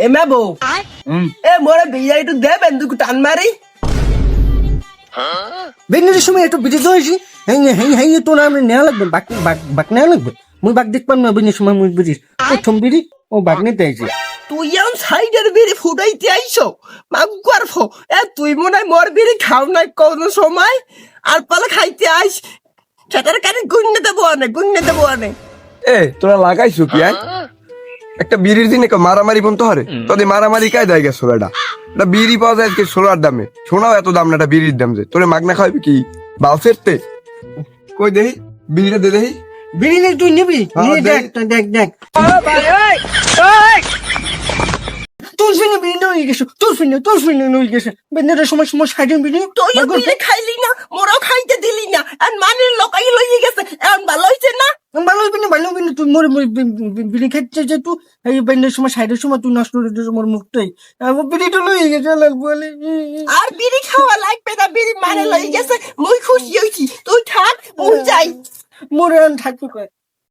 এ মে বউ এ মোরে বিয়া একটু দে বন্দুক টান মারি বেগনের সময় একটু বিড়ি দইছি হেই তো না আমি নেওয়া লাগবে বাক নেওয়া লাগবে মুই বাক দেখবাম না বেগনের সময় মুই বুঝিস প্রথম বিড়ি ও বাক নিতে আইছি তুই এখন সাইডের বিড়ি ফুটাইতে আইছো মাগুয়ার ফো এ তুই মনে হয় মোর বিড়ি খাও নাই কোন সময় আর পালা খাইতে আইস সেটার কানে গুন্নে দেবো অনেক এ তোরা লাগাইছো কি একটা বিড়ির দিনে মারামারি বন্ধ হরে তোদের মারামারি কায় দেয় গেছো এটা বিড়ি পাওয়া যায় আজকে সোনার দামে সোনাও এত দাম না এটা বিড়ির দাম যে তোরে মাগনা খাওয়াবি কি বাউসেরতে কই দেহি বিড়িটা দে দেহি বিড়ি নেই তুই নিবি দেখ তোর ফিনে বিড়ি নই গেছো তোর ফিনে নই গেছে বেগনের সময় সাইডের বিড়ি তুই বিড়ি খাইলি না মোরও খাইতে দিলি না আর মানের লোকাই লইয়ে গেছে এখন ভালো হইছে না ভালো হইবি না তুই মোর বিড়ি খাইছে যে তুই এই বেগনের সময় সাইডের সময় তুই নষ্ট করে দিয়েছ মোর মুখটাই বিড়িটা লই গেছে বলে আর বিড়ি খাওয়া লাগবে না বিড়ি মানে লইয়ে গেছে মুই খুশি হইছি তুই থাক মুই যাই মোরে থাকতে কয়